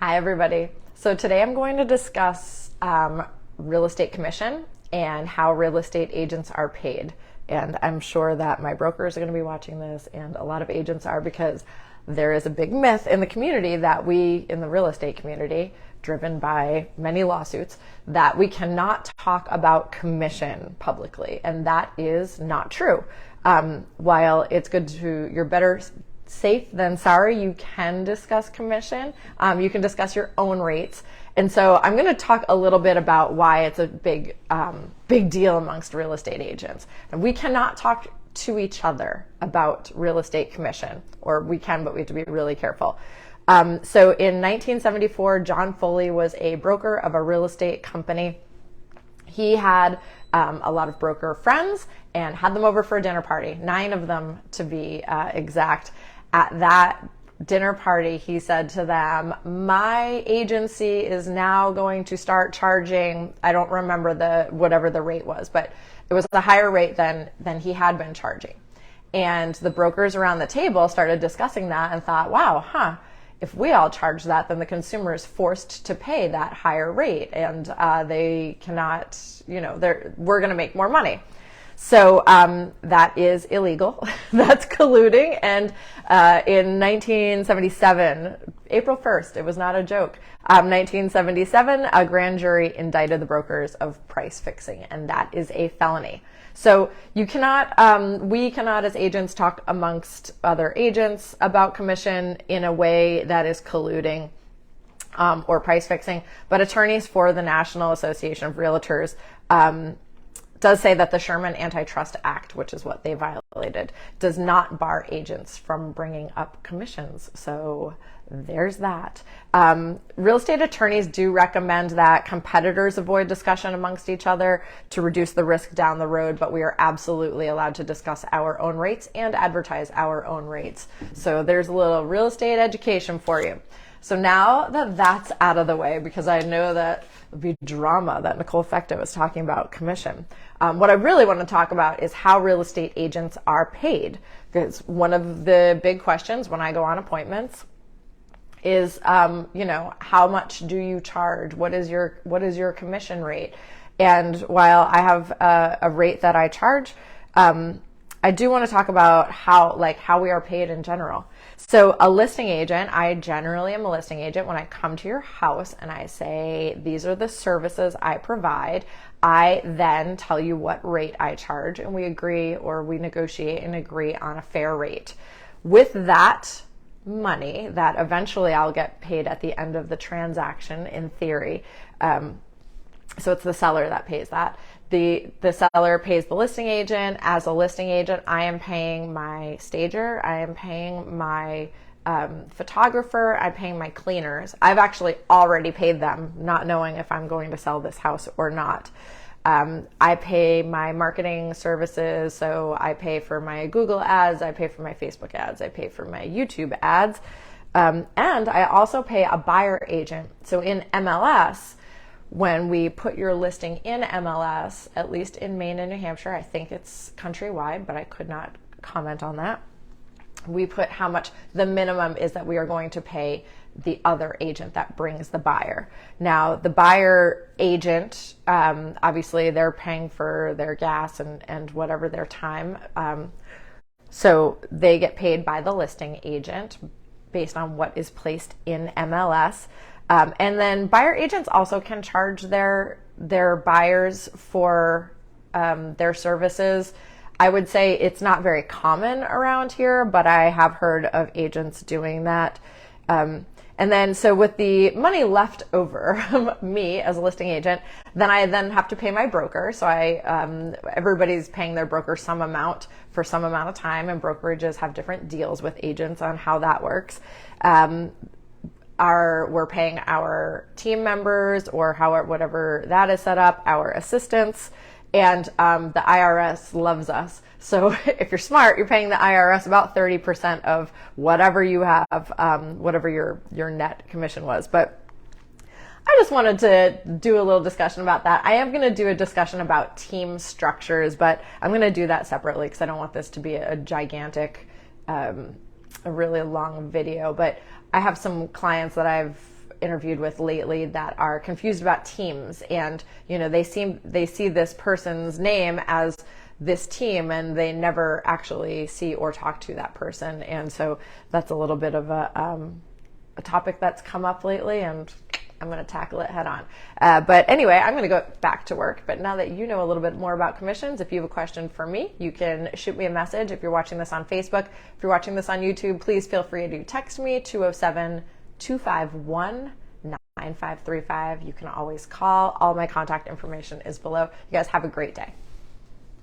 Hi, everybody. So today I'm going to discuss real estate commission and how real estate agents are paid. And I'm sure that my brokers are going to be watching this, and a lot of agents are, because there is a big myth in the community that we, in the real estate community, driven by many lawsuits, that we cannot talk about commission publicly. And that is not true. While it's good to, you're better safe than sorry, you can discuss commission. You can discuss your own rates. And so I'm going to talk a little bit about why it's a big deal amongst real estate agents. And we cannot talk to each other about real estate commission, or we can, but we have to be really careful. So in 1974, John Foley was a broker of a real estate company. He had a lot of broker friends and had them over for a dinner party, 9 of them to be exact. At that dinner party, he said to them, my agency is now going to start charging, I don't remember whatever the rate was, but it was a higher rate than he had been charging. And the brokers around the table started discussing that and thought, wow, if we all charge that, then the consumer is forced to pay that higher rate, and they cannot, we're going to make more money. So that is illegal. That's colluding. And in 1977, April 1st, it was not a joke, 1977, a grand jury indicted the brokers of price fixing, and that is a felony. So you cannot, we cannot as agents talk amongst other agents about commission in a way that is colluding or price fixing. But attorneys for the National Association of Realtors does say that the Sherman Antitrust Act, which is what they violated, does not bar agents from bringing up commissions. So there's that. Real estate attorneys do recommend that competitors avoid discussion amongst each other to reduce the risk down the road, but we are absolutely allowed to discuss our own rates and advertise our own rates. So there's a little real estate education for you. So now that that's out of the way, because I know that would be drama that Nichole Fecteau is talking about commission. What I really want to talk about is how real estate agents are paid. Because one of the big questions when I go on appointments is, how much do you charge? What is your commission rate? And while I have a rate that I charge, I do want to talk about how we are paid in general. So a listing agent, I generally am a listing agent. When I come to your house and I say, these are the services I provide, I then tell you what rate I charge, and we agree, or we negotiate and agree on a fair rate. With that money that eventually I'll get paid at the end of the transaction, in theory, so it's the seller that pays that. The seller pays the listing agent. As a listing agent, I am paying my stager, I am paying my photographer, I'm paying my cleaners. I've actually already paid them, not knowing if I'm going to sell this house or not. I pay my marketing services, so I pay for my Google ads, I pay for my Facebook ads, I pay for my YouTube ads, and I also pay a buyer agent. So in MLS, when we put your listing in MLS, at least in Maine and New Hampshire, I think it's countrywide, but I could not comment on that. We put how much the minimum is that we are going to pay the other agent that brings the buyer. Now, the buyer agent, obviously they're paying for their gas and whatever their time. So they get paid by the listing agent based on what is placed in MLS. And then buyer agents also can charge their buyers for their services. I would say it's not very common around here, but I have heard of agents doing that. And then, so with the money left over, me as a listing agent, then I have to pay my broker. So everybody's paying their broker some amount for some amount of time, and brokerages have different deals with agents on how that works. We're paying our team members, or whatever that is set up, our assistants, and the IRS loves us. So if you're smart, you're paying the IRS about 30% of whatever you have, whatever your net commission was. But I just wanted to do a little discussion about that. I am going to do a discussion about team structures, but I'm going to do that separately because I don't want this to be a gigantic, a really long video. But I have some clients that I've interviewed with lately that are confused about teams, and they see this person's name as this team and they never actually see or talk to that person. And so that's a little bit of a topic that's come up lately, and I'm going to tackle it head on. But anyway, I'm going to go back to work. But now that you know a little bit more about commissions, if you have a question for me, you can shoot me a message. If you're watching this on Facebook, if you're watching this on YouTube, please feel free to text me, 207-251-9535. You can always call. All my contact information is below. You guys have a great day.